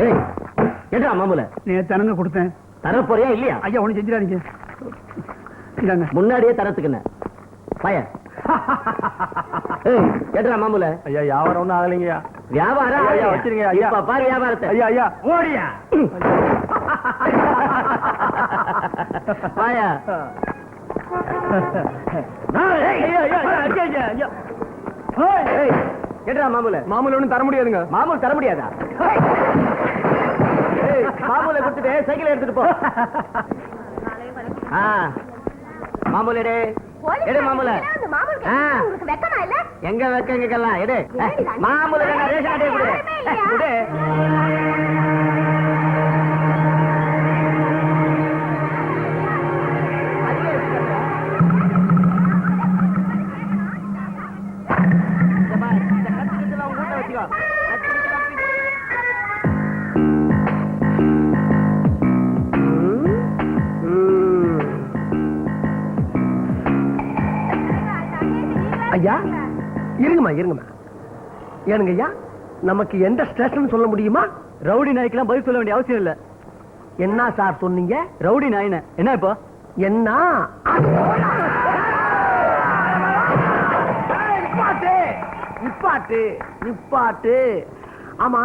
ஏடா மாமூல நீ தனங்க கொடுத்தேன். தர போறியா இல்லையா? ஐயா ஒண்ணு செஞ்சிடாதீங்க. இதாங்க முன்னாடியே தரத்துக்குன்னு பய. ஏடா மாமூல. ஐயா வியாபாரம் ஒண்ணும் ஆகலைங்கய்யா. வியாபாரம் ஐயா வச்சிருங்க ஐயா. இப்ப பாரு வியாபாரத்தை. ஐயா ஐயா ஓடியா பாயா. கேட்டா மாமூல. மாமூல் ஒண்ணும் தர முடியாதுங்க. மாமூல் தர முடியாதா? மாமூலை கொடுத்துட்டு சைக்கிள் எடுத்துட்டு போ. மாமூல் எடு எடு மாமூல. எங்க வெக்கங்கெல்லாம் எடு மாமூல. ரேஷன் அட்டையை கொடு. ஐயா இருங்கம்மா இருங்கம்மா. ஏனுங்க ஐயா நமக்கு எந்த ஸ்டேஷன் சொல்ல முடியுமா? ரவுடி நாய்க்கெல்லாம் பதில் சொல்ல வேண்டிய அவசியம் இல்ல. என்ன சார் சொன்னீங்க? ரவுடி நாயின என்ன இப்போ? என்ன நிப்பாட்டு நிப்பாட்டு. ஆமா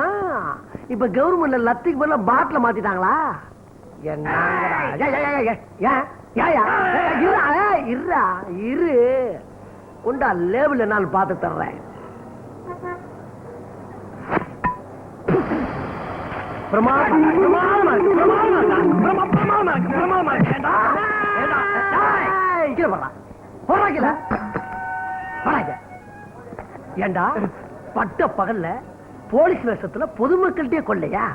இப்ப கவர்மெண்ட்ல லத்திக்கு பதிலா பாட்டில மாத்திட்டாங்களா? என்ன இரு உண்டா லேபிள் என்னாலும் பார்த்து தர்றேன். ஏண்டா பட்ட பகல்ல போலீஸ் வேஷத்துல பொதுமக்கள்கிட்டே கொள்ளையா?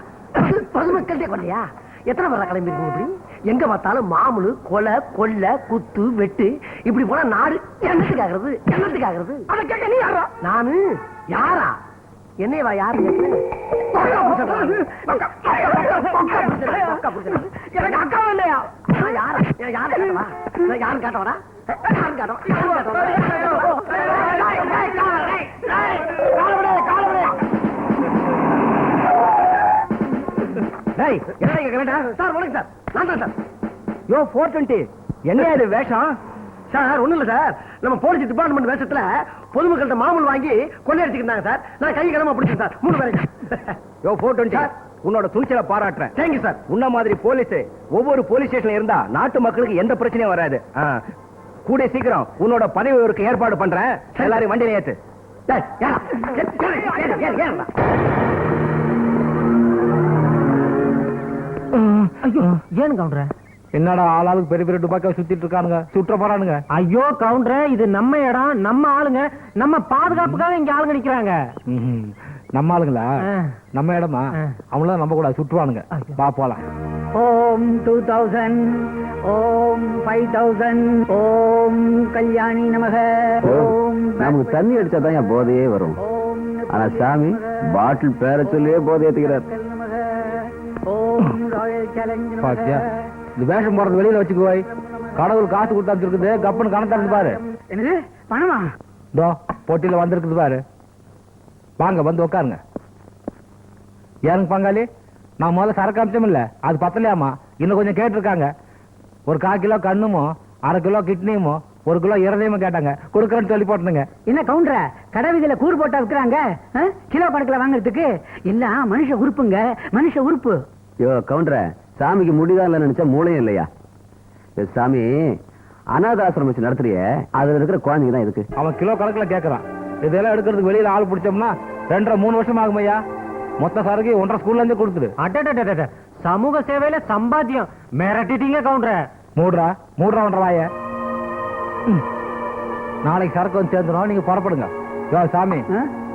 பொதுமக்கள்கிட்டே கொள்ளையா? எத்தனை பேரா கிளம்பி இருக்கும்? இப்படி எங்க பார்த்தாலும் மாமூலு கொலை கொள்ளை குத்து வெட்டு இப்படி போனா நாடு என்னத்துக்கு ஆகிறது? என்னத்துக்கு ஆகிறது? நானு யாரா? என்னையவா யாரு? எனக்கு அக்கா இல்லையா? நான் யாரா? யாரு கேட்டவா? நான் யாரும் கேட்டவரா? யாரும் கேட்டவா? சார் வணக்கம் சார். நான் தான் சார். யோ 420 என்ன இது வேஷம்? சார் ஒண்ணும் இல்ல சார், நம்ம போலீஸ் டிபார்ட்மெண்ட் வேஷத்துல பொதுமக்கள்கிட்ட மாமூல் வாங்கி கொள்ளையடிச்சுக்கிட்டாங்க சார். நான் கை கிளம்ப பிடிச்சேன் சார். 3 பேருக்கு. யோ 420 உன்னோட துணிச்சலை பாராட்டுறேன். Thank you sir. உன்ன மாதிரி போலீஸ் ஒவ்வொரு போலீஸ் ஸ்டேஷன்ல இருந்தா நாட்டு மக்களுக்கு எந்த பிரச்சனையும் வராது. கூடிய சீக்கிரம் உன்னோட பதவி உயர்வுக்கு ஏற்பாடு பண்றேன். எல்லாரும் வண்டியில ஏத்து. ஏன் கவுண்டர்? என்னடா ஆளாளுக்கு பெரிய பெரிய துப்பாக்கியா சுத்திட்டு இருக்கானுங்க, சுற்ற போறானுங்க. ஐயோ கவுண்டர், இது நம்ம இடம், நம்ம ஆளுங்க, நம்ம பாதுகாப்புக்காக இங்க ஆளுங்க நிக்கிறாங்க. நம்ம ஆளுங்களா? நம்ம இடமா? அவங்கள நம்ம கூட சுற்றுவானுங்க. பா போலாம். ஓம் 2000 ஓம் 5000 ஓம் கல்யாணி நமக. ஓம் நமக்கு தண்ணி அடிச்சாதான் என் போதையே வரும். ஆனா சாமி பாட்டில் பேர சொல்லியே போதை ஏத்துக்கிறார். ஓம் ராயல் சேலஞ்ச் பாத்தியா, இந்த வேஷம் போறது வெளியில வச்சுக்குவாய். கடவுள் காசு கொடுத்து இருக்குது, கப்பன் கணக்கு இருந்து பாரு. என்னது பணமா? தோ போட்டியில வந்திருக்குது பாரு. வாங்க வந்து உட்காருங்க. ஏனுங்க பங்காளி, நான் முதல்ல சரக்கு அமிச்சம் இல்ல, அது பத்தலையாமா, இன்னும் கொஞ்சம் கேட்டிருக்காங்க. ஒரு 1/4 கிலோ கண்ணுமோ 1/2 கிலோ கிட்னியுமோ 1 கிலோ இருதயமோ கேட்டாங்க. கொடுக்கறேன்னு சொல்லி போட்டுங்க. என்ன கவுண்டர, கடை வீதியில கூறு போட்டா விற்கிறாங்க கிலோ கணக்குல வாங்குறதுக்கு? இல்ல மனுஷ உறுப்புங்க, மனுஷ உறுப்பு. யோ கவுண்டர, சாமிக்கு முடிதான் இல்ல நினைச்சா மூளையும் இல்லையா? சாமி அநாதாசிரமம் வச்சு நடத்துறிய, அதுல இருக்கிற குழந்தைங்க தான் இருக்கு. அவன் கிலோ கணக்குல கேட்கறான். இதெல்லாம் எடுக்கிறதுக்கு வெளியில ஆள் பிடிச்சோம்னா 2.5-3 வருஷம் ஆகும் ஐயா. மொத்த சரக்கு 1.5 ஸ்கூல்ல இருந்து கொடுத்துரு. அட சமூக சேவையில சம்பாத்தியம் மிரட்டிட்டீங்க கவுண்டர. மூடுறா 1/2 வாய. நாளைக்கு சரக்கு வந்து சேர்ந்துடும், நீங்க புறப்படுங்க. யோ சாமி,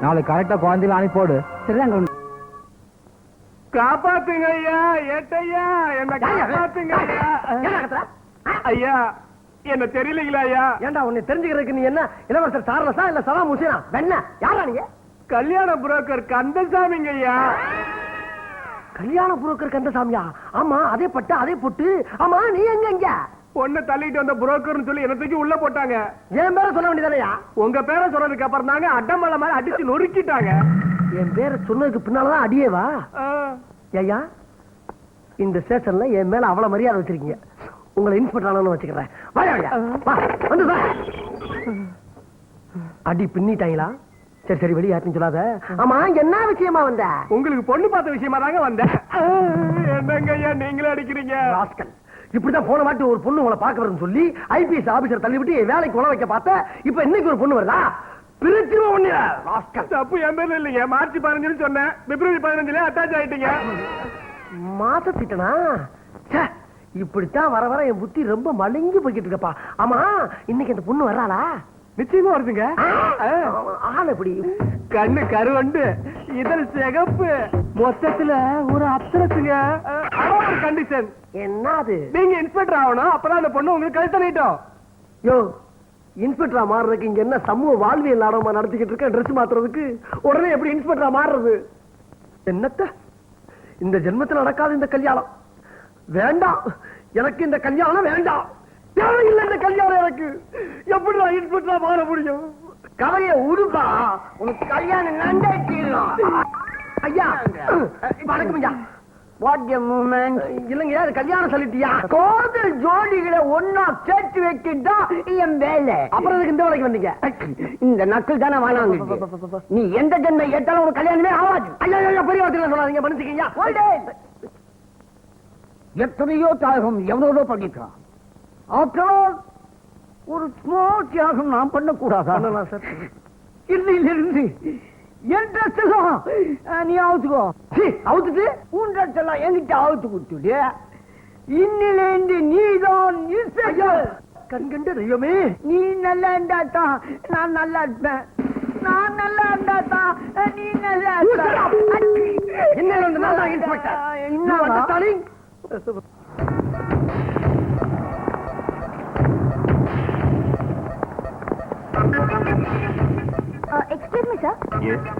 நாளைக்கு கரெக்டா குழந்தைல அனுப்பிப்போடு. சரிதான் கவுண்டர். காப்பாத்துங்க ஐயா, ஏட்டையா என்ன காப்பாத்துங்க ஐயா. என்ன தெரியலீங்களா ஐயா? ஏண்டா உன்னை தெரிஞ்சுக்கிறதுக்கு நீ என்ன இளவரசர் சார்லஸா இல்ல சலாம் ஹுசேனா? வெண்ண யாரா நீங்க? கல்யாண புரோக்கர் கந்தசாமிங்க ஐயா. கல்யாண புரோக்கர் கந்தசாமியா? ஆமா, அதே பட்டு அதே பொட்டு. ஆமா, நீ எங்க? பொண்ணை தள்ளிட்டு வந்த புரோக்கர்னு சொல்லி என்ன தூக்கி உள்ள போட்டாங்க. என் பேரை சொல்ல வேண்டியதானயா? உங்க பேரை சொன்னதுக்கு அப்புறம் தாங்க அடமலை மாதிரி அடிச்சு நொறுக்கிட்டாங்க. என் பேரை சொன்னதுக்கு பின்னாலதான் அடியேவா? ஐயா இந்த ஸ்டேஷன்ல என் மேல அவ்வளவு மரியாதை வச்சிருக்கீங்க, உங்களை இன்ஸ்பெக்டர் ஆனு வச்சுக்கிறேன். வாயா ஐயா, வா வந்து வா. அடி பின்னிட்டாங்களா? சரி சரி வெளியே யாருன்னு சொல்லாத. ஆமா என்ன விஷயமா வந்த? உங்களுக்கு பொண்ணு பார்த்த விஷயமா தாங்க வந்தேன். என்னங்க ஐயா நீங்களே அடிக்கிறீங்க? ராஸ்கல், இப்படிதான் போன வாட்டி ஒரு பொண்ணு உங்களை பார்க்க வரும்னு சொல்லி ஐபிஎஸ் ஆபீசர் தள்ளி விட்டு வேலைக்கு உழ வைக்க பார்த்த. இப்ப இன்னைக்கு ஒரு பொண்ணு வருதா? பிரிச்சிருவோம் ஒண்ணு. ராஸ்கல், தப்பு என் பேர்ல இல்லைங்க. மார்ச் 15 சொன்னேன், பிப்ரவரி 15 அட்டாச் ஆயிட்டீங்க. மாசத்திட்டனா? இப்படித்தான் வர வர என் புத்தி ரொம்ப மழுங்கி போய்கிட்டு இருக்கப்பா. ஆமா இன்னைக்கு அந்த பொண்ணு வர்றாளா? நிச்சயமா வருதுங்க. ஆள் எப்படி? கண்ணு கருவண்டு, இதழ் சிகப்பு, மொத்தத்துல ஒரு அப்சரசுங்க. ஒரு கண்டிஷன். என்னது? நீங்க இன்ஸ்பெக்டர் ஆகணும், அப்பதான் அந்த பொண்ணு உங்களுக்கு கழுத்த நீட்டும். யோ, இன்ஸ்பெக்டரா மாறுறதுக்கு இங்க என்ன சமூக வாழ்வியல் நாடகமா நடத்திக்கிட்டு இருக்க? ட்ரெஸ் மாத்துறதுக்கு உடனே எப்படி இன்ஸ்பெக்டரா மாறுறது? என்னத்த இந்த ஜென்மத்தில் நடக்காத இந்த கல்யாணம் வேண்டாம். எனக்கு இந்த கல்யாணம் வேண்டாம். தேவையில்லை இந்த கல்யாணம். எனக்கு எப்படி நான் இன்ஸ்பெக்டரா மாற முடியும்? கலைய உருப்பா, உனக்கு கல்யாணம் நண்டே தீரணும். ஐயா வணக்கம் ஐயா. What a moment. இல்லைங்க அது கல்யாணம் சொல்லிட்டியா? கோதல் ஜோடிகளை ஒன்னா சேர்த்து வைக்கிட்டா என் வேலை. அப்புறம் இதுக்கு இந்த வேலைக்கு வந்தீங்க? இந்த நக்கல் தானே வாழாங்க. நீ எந்த ஜென்ம ஏத்தாலும் ஒரு கல்யாணமே ஆகாது. ஐயா பெரிய வார்த்தையில சொல்லாதீங்க, மன்னிச்சுக்கீங்க. எத்தனையோ தியாகம் எவ்வளவோ பண்ணிருக்கான். அப்புறம் ஒரு ஸ்மால் தியாகம் நான் பண்ணக்கூடாதா? சார் இன்னிலிருந்து என் ட்ரெஸ் எல்லாம் நீ அவுத்துக்கோ. அவுத்துட்டு உன் ட்ரெஸ் எல்லாம் என்கிட்ட அவுத்து கொடுத்துடு. இன்னிலிருந்து நீதான் கண்கண்ட தெய்வமே. நீ நல்லா இருந்தாதான் நான் நல்லா இருப்பேன். நான் நல்லா இருந்தாதான் நீ நல்லா இருப்ப. என்ன எக்ஸ்கியூஸ் மீ சார்,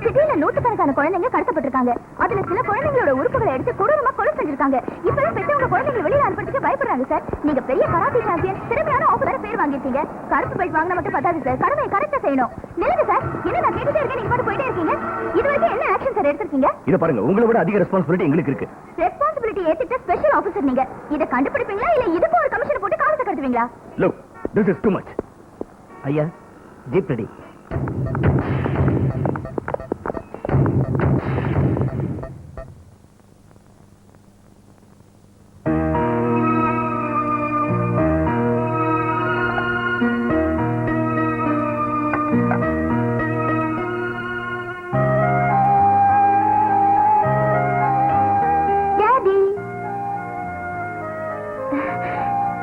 சிட்டியில நூற்றுக்கணக்கான குழந்தைங்க கடத்தப்பட்டிருக்காங்க. அதுல சில குழந்தைங்களோட உறுப்புகளை எடுத்து கொடூரமா கொலை செஞ்சிருக்காங்க. இப்பெல்லாம் பெற்றவங்க குழந்தைங்க வெளியில அனுப்புறதுக்கு பயப்படுறாங்க சார். நீங்க பெரிய கராத்தே சாம்பியன், திறமையான ஆபீசர் பேர் வாங்கிருக்கீங்க. கருப்பு பைட் வாங்கினா மட்டும் பத்தாது சார், கடமையை கரெக்டா செய்யணும். நில்லுங்க சார், என்ன நான் கேட்டுட்டே இருக்கேன், நீங்க பாட்டு போயிட்டே இருக்கீங்க. இது வரைக்கும் என்ன ஆக்ஷன் சார் எடுத்திருக்கீங்க? இத பாருங்க, உங்களை விட அதிக ரெஸ்பான்சிபிலிட்டி எங்களுக்கு இருக்கு. ரெஸ்பான்சிபிலிட்டி ஏத்துக்கிட்ட ஸ்பெஷல் ஆபீசர் நீங்க. இத கண்டுபிடிப்பீங்களா இல்ல இதுக்கு ஒரு கமிஷன் போட்டு காலத்தை கடத்துவீங்களா? Look, this is too much. ஐயா ஜீப் ரெடி.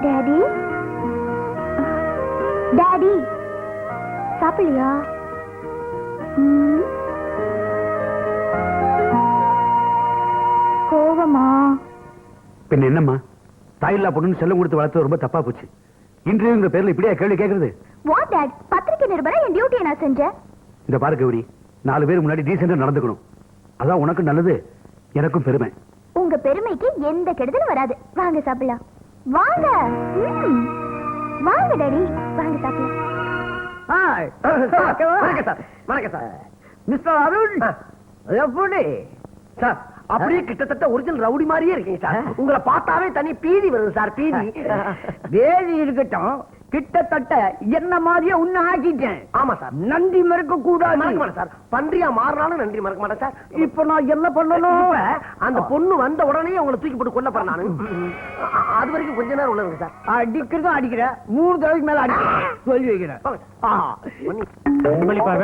டாடி டாடி சாப்பிடலையா? கோவமா? பின்ன என்னம்மா, தாயில்லா பொண்ணு செல்லம் கொடுத்து வளர்த்து ரொம்ப தப்பா போச்சு. இன்டர்வியூங்கிற பேர்ல இப்படியா கேள்வி கேட்கறது? வாட் டாட், பத்திரிகை நிருபரா என் டியூட்டியை நான் செஞ்சேன். இந்த பாரு கௌரி, 4 பேர் முன்னாடி டீசெண்டா நடந்துக்கணும். அதான் உனக்கு நல்லது, எனக்கும் பெருமை. உங்க பெருமைக்கு எந்த கெடுதலும் வராது. வாங்க சாப்பிடலாம். வாங்க. வாங்க டாடி, வாங்க சாப்பிடலாம். வணக்கம் சார். மிஸ்டர் அருண் எப்படி சார்? அப்படியே கிட்டத்தட்ட ஒரிஜினல் ரவுடி மாதிரியே இருக்கீங்க சார். உங்களை பார்த்தாவே தனி பீதி வருது சார். பீதி வேதி இருக்கட்டும், கிட்டத்தட்ட என்ன மாதிரியே உன்ன ஆக்கிட்டேன். ஆமா சார், நன்றி மறக்க கூடாது சார். பன்றியா மாறினாலும் நன்றி மறக்க மாட்டேன் சார். இப்ப நான் என்ன பண்ணணும்? அந்த பொண்ணு வந்த உடனே உங்களை தூக்கி போட்டு கொல்ல போறேன் நானு. அது வரைக்கும் கொஞ்ச நேரம் உள்ளது சார். அடிக்கிறதும் அடிக்கிற, 3 தடவைக்கு மேல அடிக்கிறேன் சொல்லி வைக்கிறேன்.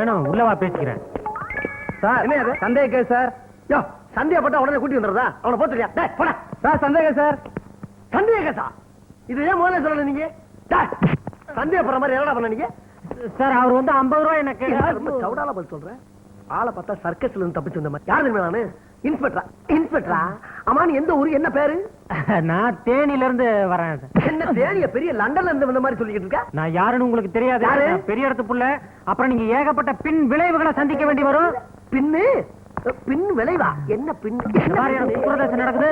வேணும், உள்ளவா பேசிக்கிறேன் சார். என்ன சந்தேக சார்? யோ, சந்தேகப்பட்டா உடனே கூட்டி வந்துடுறதா? அவனை போத்துறியா? போடா சார். சந்தேகம் சார். சந்தேகம் சார், இது ஏன் முதல்ல சொல்லல நீங்க? சந்தேகப்படுற மாதிரி என்னடா பண்ண நீங்க? சார் அவர் வந்து 50 ரூபாய் எனக்கு சவுடால பதில் சொல்றேன். ஆளை பார்த்தா சர்க்கஸ்ல இருந்து தப்பிச்சு வந்த மாதிரி. யாரு தெரியுமா நானு? இன்ஸ்பெக்டரா. இன்ஸ்பெக்டரா? ஆமா, நீ எந்த ஊரு, என்ன பேரு? நான் தேனில இருந்து வரேன். என்ன தேனிய பெரிய லண்டன்ல இருந்து வந்த மாதிரி சொல்லிட்டு இருக்க? நான் யாருன்னு உங்களுக்கு தெரியாது. நான் பெரிய இடத்து புள்ள. அப்புறம் நீங்க ஏகப்பட்ட பின் விளைவுகளை சந்திக்க வேண்டி வரும். பின்னு பின் விளைவா? என்ன பின்? நடக்குது.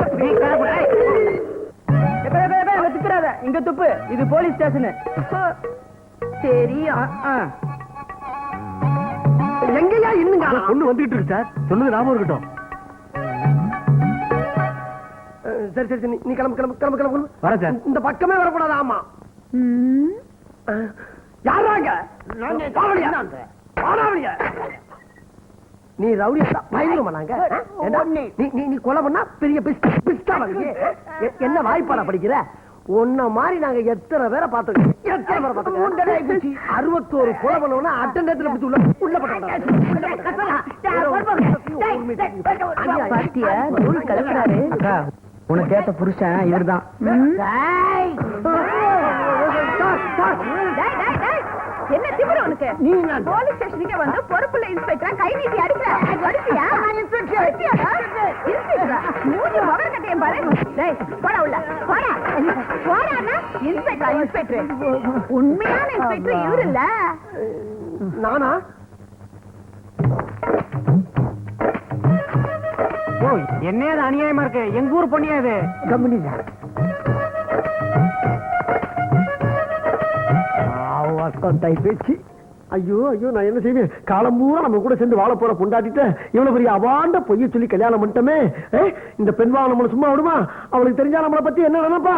இங்க துப்பு, இது போலீஸ் ஸ்டேஷன். சரியா? எங்கயா இன்னும் பொண்ணு வந்துட்டு இருக்கு சார். சொன்னது ஞாபகம் இருக்கட்டும். சரி சரி சரி, நீ கிளம்பு கிளம்பு கிளம்பு கிளம்பு வரேன் சார். இந்த பக்கமே வரக்கூடாது. ஆமா யாராங்க நீ ரவுடியா பயங்கரமா நாங்க நீ கொலை பண்ணா பெரிய பிஸ்டா என்ன வாய்ப்பாடா படிக்கிற? உன்ன மாதிரி நாங்க எத்தனை பேரை பார்த்தோம், எத்தனை பேரை பார்த்தோம். 61 கொலை பண்ணவனா அட்டண்டத்துல பிடிச்சி உள்ள அக்கா உனக்கு ஏத்த புருஷன் இவர்தான். என்ன திமிரு உனக்கு? போலீஸ் ஸ்டேஷனுக்கு வந்து பொறுப்புள்ள இன்ஸ்பெக்டர் கை நீட்டி அடிக்கிற அடிப்பியா? மூஞ்சி மகன் கட்டையும் பாரு. டேய் போடா உள்ள போடா போடானா இன்ஸ்பெக்டர் உண்மையான இன்ஸ்பெக்டர் இவரு இல்ல. நானா? ஓ என்னது அநியாயமா இருக்கு? எங்க ஊர் பொண்ணியா இது? கம்பெனி பேச்சு. ஐயோ ஐயோ நான் என்ன செய்வேன்? காலம் பூரா நம்ம கூட சேர்ந்து வாழ போற பொண்டாட்டிட்ட இவ்வளவு பெரிய அவாண்ட பொய்ய சொல்லி கல்யாணம் பண்ணிட்டோமே. இந்த பெண் வாழ நம்மள சும்மா விடுமா? அவளுக்கு தெரிஞ்சா நம்மளை பத்தி என்ன நினைப்பா?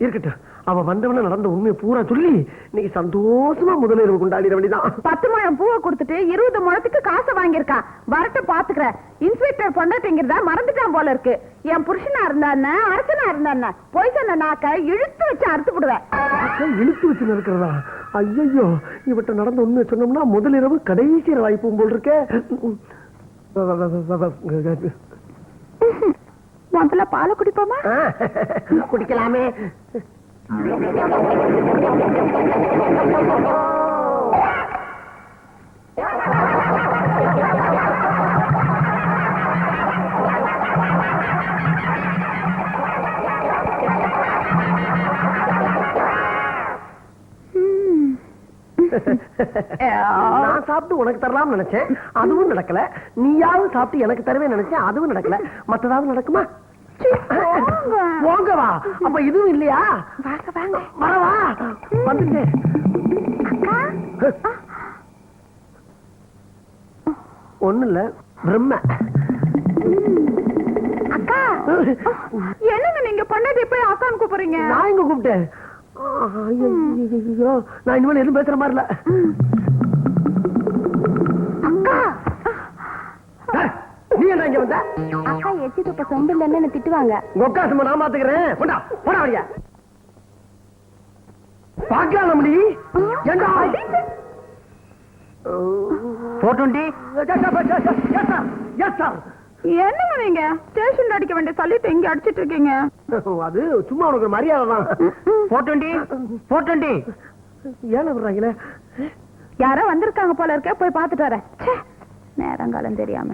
இருக்கட்டும், அவ வந்தவன நடந்த உண்மையை பூரா சொல்லி இன்னைக்கு சந்தோஷமா முதலிரவு கொண்டாடிட வேண்டியதான். 10 முழம் பூவை கொடுத்துட்டு 20 முழத்துக்கு காசை வாங்கியிருக்கான். வரட்டு பாத்துக்கிற இன்ஸ்பெக்டர் பொண்டாட்டிங்கிறதா மறந்துட்டான் போல இருக்கு. என் புருஷனா இருந்தா அரசனா இருந்தா போய் சொன்ன நாக்க இழுத்து வச்சு அறுத்து விடுவேன். இழுத்து வச்சு இருக்கிறதா? ஐயோ இவட்ட நடந்த உண்மையை சொன்னோம்னா முதலிரவு கடைசி வாய்ப்பும் போல் இருக்கே. முதல்ல பாலை குடிப்போமா? குடிக்கலாமே. நான் சாப்பிட்டு உனக்கு தரலாம் நினைச்சேன், அதுவும் நடக்கல. நீயாவது சாப்பிட்டு எனக்கு தருவே நினைச்சேன், அதுவும் நடக்கல. மத்ததாவது நடக்குமா? போங்கவா. அப்ப இதுவும் இல்லையா? வாங்க வாங்க வரவா வந்துட்டேன். ஒண்ணு இல்ல பிரம்ம. அக்கா என்னங்க நீங்க பண்ணது போய் அக்கான்னு கூப்பிடுறீங்க? நான் எங்க கூப்பிட்டேன்? ஐயோ நான் இனிமேல் எதுவும் பேசுற மாதிரி இல்ல. அக்கா நீ என்ன இங்க வந்த? அக்கா எச்சி துப்ப சொம்பு இல்லன்னு திட்டுவாங்க. கொக்கா சும்மா நான் பாத்துக்கிறேன். போடா போடா வழியா பாக்கலாம். நீ ஏண்டா 420 எஸ் சார். என்னங்க நீங்க ஸ்டேஷன்ல அடிக்க வேண்டிய சொல்லிட்டு எங்க அடிச்சிட்டு இருக்கீங்க? அது சும்மா உனக்கு ஒரு மரியாதை தான். 420 ஏன் விடுறாங்களே? யாரோ வந்திருக்காங்க போல இருக்க, போய் பாத்துட்டு வரேன். நேரங்காலம் தெரியாம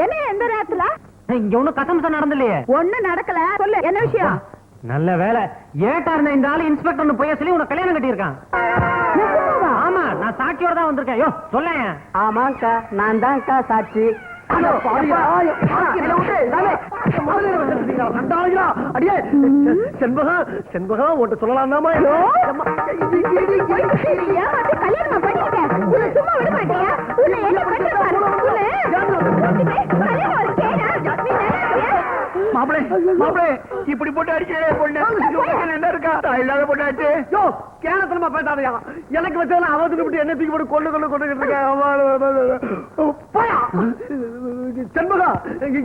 என்ன எந்த நேரத்துல? இங்க ஒண்ணும் கசம்சம் நடந்தலையே. ஒண்ணும் நடக்கல. சொல்லு என்ன விஷயம்? நல்ல வேலை ஏட்டா இருந்த இந்த ஆளு இன்ஸ்பெக்டர் போய் சொல்லி உனக்கு கல்யாணம் கட்டியிருக்கான். ஆமா நான் சாட்சியோட தான் வந்திருக்கேன். யோ சொல்லேன். ஆமாக்கா நான் தான்க்கா சாட்சி. செண்பகம் உன்ட்ட சொல்லலாம். கல்யாணம் பண்ணிட்டேன். சும்மா விட மாட்டியா? மாப்பிளே மாப்பிளே இப்படி போட்டு அடிக்கிறே பொண்ணு என்ன இருக்கா? இல்லாத பொண்ணாச்சு. யோ கேனத்தனமா பேசாதையா. எனக்கு வச்சதெல்லாம் அவதுக்கு விட்டு என்ன தூக்கி போட்டு கொண்டு கொண்டு கொண்டு போயா. செண்பகா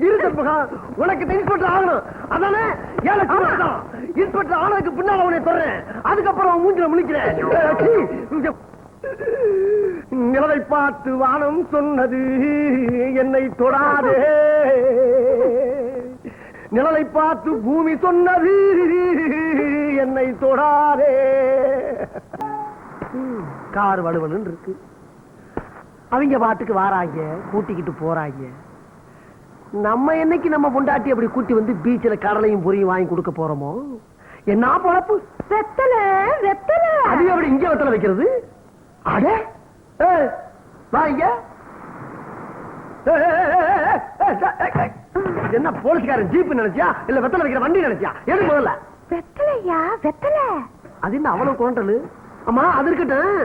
இரு செண்பகா, உனக்கு இன்ஸ்பெக்டர் ஆகணும் அதானே? ஏழை இன்ஸ்பெக்டர் ஆனதுக்கு பின்னால உன்னை சொல்றேன். அதுக்கப்புறம் மூஞ்சில முழிக்கிறேன். நிலவை பார்த்து வானம் சொன்னது என்னை தொடாதே, நிழலை பார்த்து பூமி சொன்னது என்னை தொடாதே. கார் வலுவலு இருக்கு. அவங்க பாட்டுக்கு வாராங்க, கூட்டிக்கிட்டு போறாங்க. நம்ம என்னைக்கு நம்ம பொண்டாட்டி அப்படி கூட்டி வந்து பீச்சில் கடலையும் பொரியும் வாங்கி கொடுக்க போறோமோ? என்ன பொழப்பு? வெத்தல வெத்தல அது எப்படி இங்க வெத்தலை வைக்கிறது? அட வாங்க. என்ன போலீஸ்காரன் ஜீப் நினைச்சியா இல்ல வெத்தலை வைக்கிற வண்டி நினைச்சியா? எது முதல்ல? வெத்தலையா வெத்தல. அது என்ன அவ்வளவு குரண்டலு? ஆமா அது இருக்கட்டும்.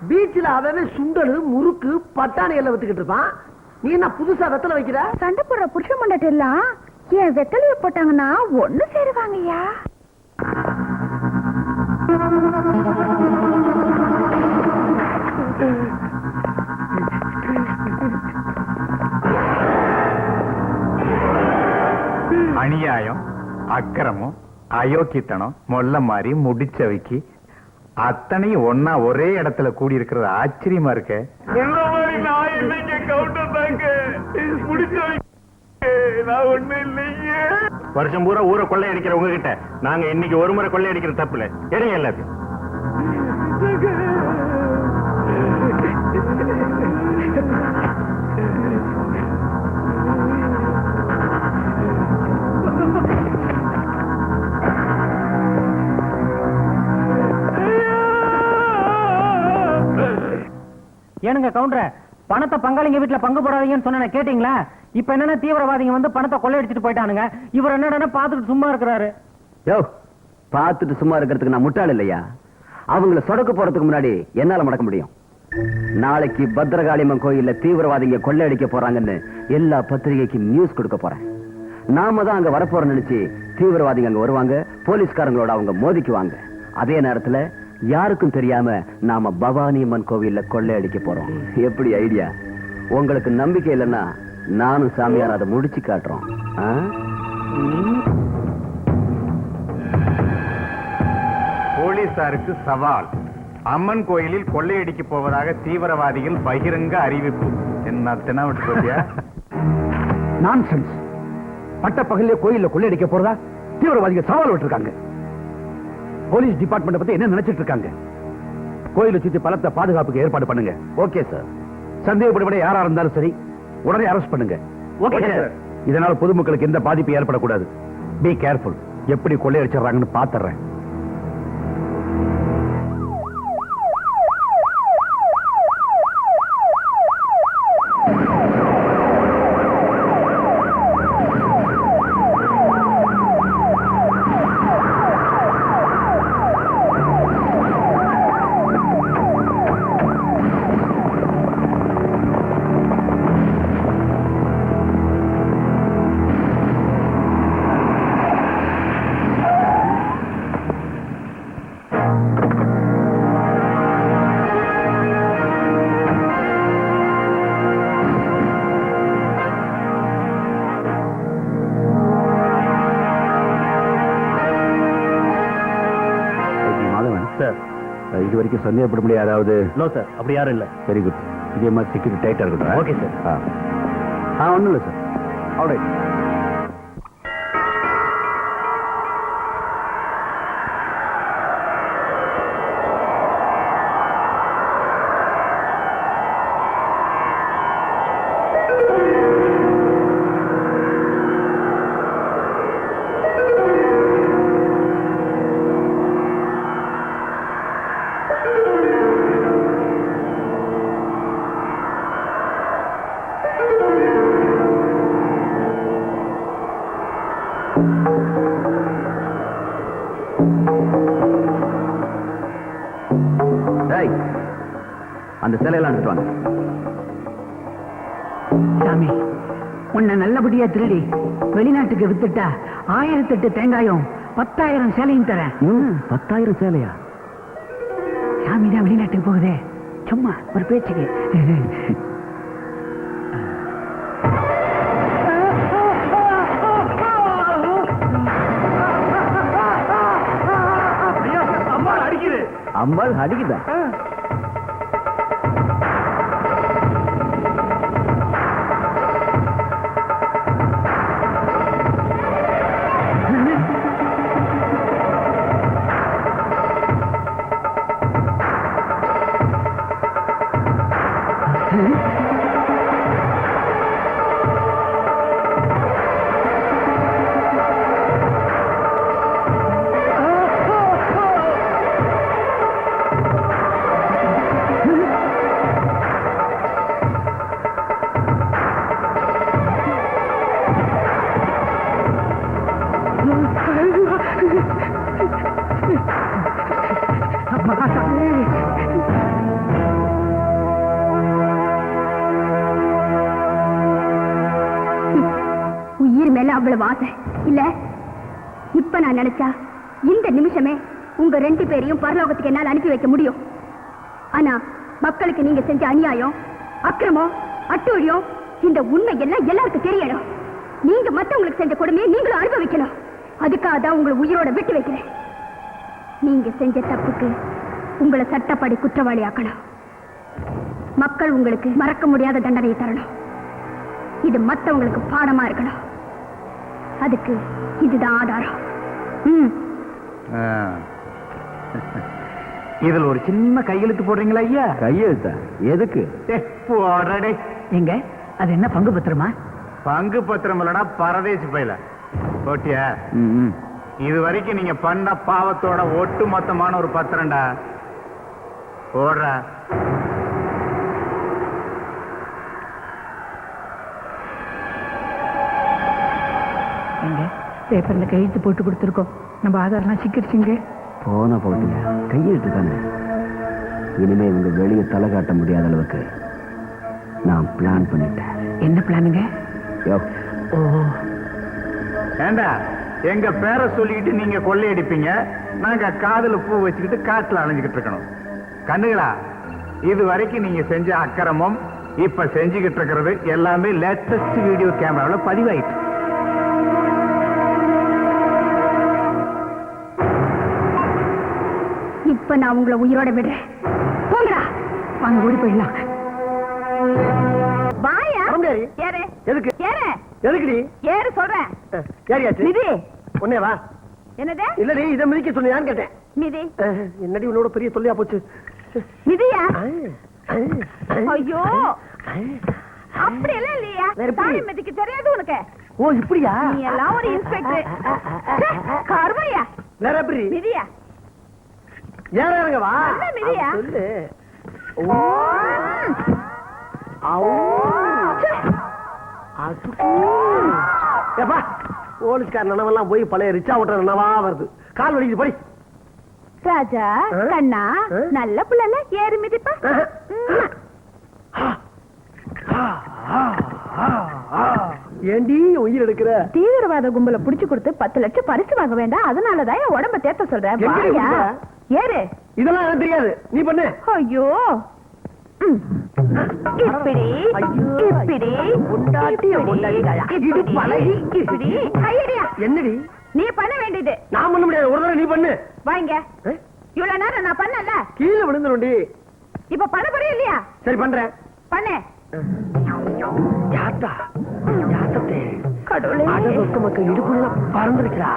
பீச்சில் அவன் சுண்டலு முறுக்கு பட்டாணி எல்லாம் வித்துக்கிட்டு இருப்பான். நீ என்ன புதுசா வெத்தலை வைக்கிற? சண்டை போடுற புருஷ மண்டாட்டி எல்லாம் என் வெத்தலைய போட்டாங்கன்னா ஒண்ணு சேருவாங்கய்யா. அநியாயம், அக்கிரமம், அயோக்கியத்தனம், மொல்ல மாதிரி முடிச்சவைக்கு அத்தனையும் ஒன்னா ஒரே இடத்துல கூடி இருக்கிறது ஆச்சரியமா இருக்க. வருஷம் பூரா ஊரை கொள்ளை அடிக்கிற உங்ககிட்ட நாங்க இன்னைக்கு ஒரு முறை கொள்ளை அடிக்கிற தப்புல எடுங்க எல்லாத்தையும். ஏனுங்க கவுண்டர, பணத்தை பங்காளிங்க வீட்டுல பங்கு போடாதீங்கன்னு சொன்ன கேட்டீங்களா? இப்ப என்னன்னா தீவிரவாதிங்க வந்து பணத்தை கொள்ளையடிச்சிட்டு போயிட்டானுங்க. இவர் என்னடா பாத்துட்டு சும்மா இருக்கிறாரு. யோ, பார்த்துட்டு சும்மா இருக்கிறதுக்கு நான் முட்டாள் இல்லையா? அவங்கள சொடக்கு போறதுக்கு முன்னாடி என்னால மடக்க முடியும். நாளைக்கு பத்ரகாளியம்மன் கோயில்ல தீவிரவாதிங்க கொள்ளையடிக்க போறாங்கன்னு எல்லா பத்திரிகைக்கும் நியூஸ் கொடுக்க போறேன். நாம தான் அங்க வரப்போறோம் நினைச்சு தீவிரவாதிங்க அங்க வருவாங்க, போலீஸ்காரங்களோட அவங்க மோதிக்குவாங்க. அதே நேரத்துல யாருக்கும் தெரியாம நாம பவானி அம்மன் கோவில்ல கொள்ளையடிக்க போறோம். எப்படி ஐடியா? உங்களுக்கு நம்பிக்கை இல்லைன்னா நானும் சாமியார் அதை முடிச்சு காட்டுறோம். போலீசாருக்கு சவால். அம்மன் கோயிலில் கொள்ளையடிக்க போவதாக தீவிரவாதிகள் பகிரங்க அறிவிப்பு. என்ன தினவிட்டு போட்டியா? நான்சென்ஸ். பட்ட பகல்ல கோயில்ல கொள்ளையடிக்க போறதா தீவிரவாதிகள் சவால் விட்டுருக்காங்க. போலீஸ் டிபார்ட்மெண்ட் பத்தி என்ன நினைச்சிட்டு இருக்காங்க? கோயிலை சுத்தி பலத்த பாதுகாப்புக்கு ஏற்பாடு பண்ணுங்க. Okay sir. சந்தேகப்படப்பட யாரா இருந்தாலும் சரி உடனே அரெஸ்ட் பண்ணுங்க. Okay sir. இதனால பொதுமக்களுக்கு எந்த பாதிப்பு ஏற்படக்கூடாது. Be careful. எப்படி கொள்ளையடிச்சிடறாங்கன்னு பாத்துறேன். இது வரைக்கும் சந்தேகப்பட முடியாது யாராவது? நோ சார், அப்படி யாரும் இல்ல. Very good. இதே மாதிரி செக்யூரிட்டி டைட்டா இருக்கட்டும். Okay sir. ஒண்ணும் இல்லை சார். ஆல்ரைட். அந்த சிலையெல்லாம் எடுத்துட்டு வாங்க. சாமி, உன்னை நல்லபடியா திருடி வெளிநாட்டுக்கு வித்துட்டா 1008 தேங்காயும் 10,000 சேலையும் தரேன். 10,000 சேலையா? சாமி தான் வெளிநாட்டுக்கு போகுதே, சும்மா ஒரு பேச்சுக்கு. அம்பாள் அடிக்குதா? அவ்வளவு ஆசை இல்ல. இப்ப நான் நினைச்சா இந்த நிமிஷமே உங்க 2 பேரையும் பரலோகத்துக்கு என்னால் அனுப்பி வைக்க முடியும். ஆனா மக்களுக்கு நீங்க செஞ்ச அநியாயம், அக்கிரமம், அட்டூழியம், இந்த உண்மை எல்லாம் எல்லாருக்கும் தெரியணும். நீங்க மத்தவங்களுக்கு செஞ்ச கொடுமையை நீங்களும் அனுபவிக்கணும். அதுக்காக தான் உங்களை உயிரோட விட்டு வைக்கிறேன். நீங்க செஞ்ச தப்புக்கு உங்களை சட்டப்படி குற்றவாளி ஆக்கணும். மக்கள் உங்களுக்கு மறக்க முடியாத தண்டனையை தரணும். இது மத்தவங்களுக்கு பாடமா இருக்கணும். அதுக்கு இதுதான் ஆதாரம். இதுல ஒரு சின்ன கையெழுத்து போடுறீங்களா ஐயா? கையெழுத்தா? எதுக்கு? போடுறடே. எங்க அது என்ன பங்கு பத்திரமா? பங்கு பத்திரம் இல்லடா, பரதேசி பையில போட்டியா? இது வரைக்கும் நீங்க பண்ண பாவத்தோட ஒட்டு மொத்தமான ஒரு பத்திரம்டா. போடுற. எங்க பேப்பர்ல கையெழுத்து போட்டு கொடுத்துருக்கோம். நம்ம ஆதாரெல்லாம் சிக்கிடுச்சுங்க. போன போட்டியா? கையெழுத்து தானே. இனிமே இவங்க வெளியே தலை காட்ட முடியாத அளவுக்கு நான் பிளான் பண்ணிட்டேன். என்ன பிளானுங்க? ஓ, ஏண்டா எங்க பேரை சொல்லிக்கிட்டு நீங்க கொள்ளையடிப்பீங்க, நாங்க காதுல பூ வச்சுக்கிட்டு காட்டுல அலைஞ்சுக்கிட்டு இருக்கணும். கண்ணுகளா, இது வரைக்கும் நீங்க செஞ்ச அக்கிரமம் இப்ப செஞ்சுக்கிட்டு இருக்கிறது எல்லாமே லேட்டஸ்ட் வீடியோ கேமரால பதிவாயிட்டு. இப்ப நான் உங்களை உயிரோட விடுறேன். போங்கடா. வாங்க ஓடி போயிடலாம். வாயா. சோம்பேறி. ஏறு. எதுக்கு? ஏறு. எதுக்குடி? ஏறு சொல்றேன். ஏறியாச்சு. மிதி. உன்னே வா. என்னது? இல்லடி, இதை மிதிக்க சொன்னியான்னு கேட்டேன். மிதி. என்னடி உன்னோட பெரிய தொல்லையா போச்சு. மிதியா? ஐயோ, அப்படி எல்லாம் இல்லையா? தாலி மிதிக்க தெரியாது உனக்கு? ஓ இப்படியா? நீ எல்லாம் ஒரு இன்ஸ்பெக்டர். கர்மையா. வேற எப்படி? மிதியா. ஏறாங்க வா. என்ன மிதியா? சொல்லு. ஓ ஆவ். ஏப்பா, போலீஸ்கார நனவெல்லாம் போய் பழைய ரிச்சா ஓட்டுற நனவா வருது. கால் வலிக்குது போய். ராஜா கண்ணா, நல்ல புள்ளல, ஏறு மிதிப்பா. ஏண்டி உயிர் எடுக்கிற? தீவிரவாத கும்பல புடிச்சு கொடுத்து 10 லட்சம் பரிசு வாங்க வேண்டாம். அதனாலதான் என் உடம்ப தேத்த சொல்றேன். எங்கடி வாயா. கொடுத்த? ஏறு. இதெல்லாம் எனக்கு தெரியாது, நீ பண்ணு. ஐயோ, இப்படி இப்படி இப்படி கையடியா. என்னடி நீ பண்ண வேண்டியது. நான் பண்ண முடியாது, ஒரு தடவை நீ பண்ணு. வாங்க. இவ்வளவு நேரம் நான் பண்ணல. கீழே விழுந்துருண்டி. இப்ப பண்ண போறியா இல்லையா? சரி பண்றேன். பண்ணு. யாத்தா யாத்தே கடவுளே, மக்கள் இடுப்புள்ள பறந்துருக்கிறா.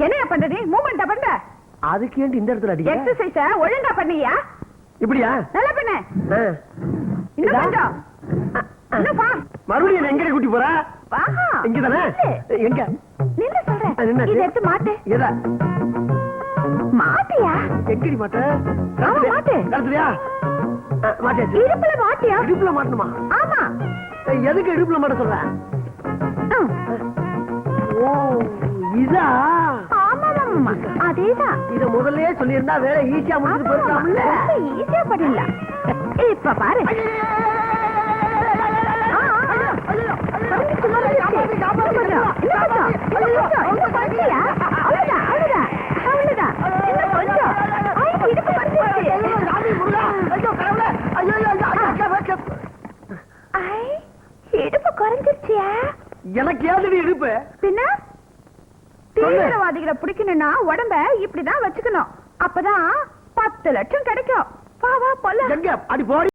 என்னையா பண்றது? மூவ்மெண்டா பண்ற? அதுக்கு ஏன் இந்த இடத்துல அடிக்க? எக்ஸசைஸ ஒழுங்கா பண்ணியா? இப்படியா? நல்லா பண்ணு. இன்னும் கொஞ்சம். இன்னும் பா. மறுபடியும் எங்க கூட்டி போற? வாஹா. இங்கதானே? எங்க? நின்னு சொல்றேன். நின்னு. இத எடுத்து மாட்டு. எதா? மாட்டியா? எங்கடி மாட்ட? ஆமா, மாட்டு. கரெக்ட்யா? மாட்டியாச்சு. இடுப்புல மாட்டியா? இடுப்புல மாட்டணுமா? ஆமா. எதுக்கு இடுப்புல மாட்ட சொல்ற? ஓ இதா? ஆமா மாமா, அதேதான். இத முதல்லயே சொல்லியிருந்தா வேற ஈஸியா முடிஞ்சு போயிருக்கலாம்ல. ஈஸியா பண்ணிடலாம். இப்ப பாரு. இடுப்பு குறைஞ்சிருச்சியா? எனக்கு ஏதடி இடுப்பு? பின்ன தீவிரவாதிகளை பிடிக்கணும்னா உடம்ப இப்படிதான் வச்சுக்கணும். அப்பதான் 10 லட்சம் கிடைக்கும். வா வா போல. எங்க அடி போடி.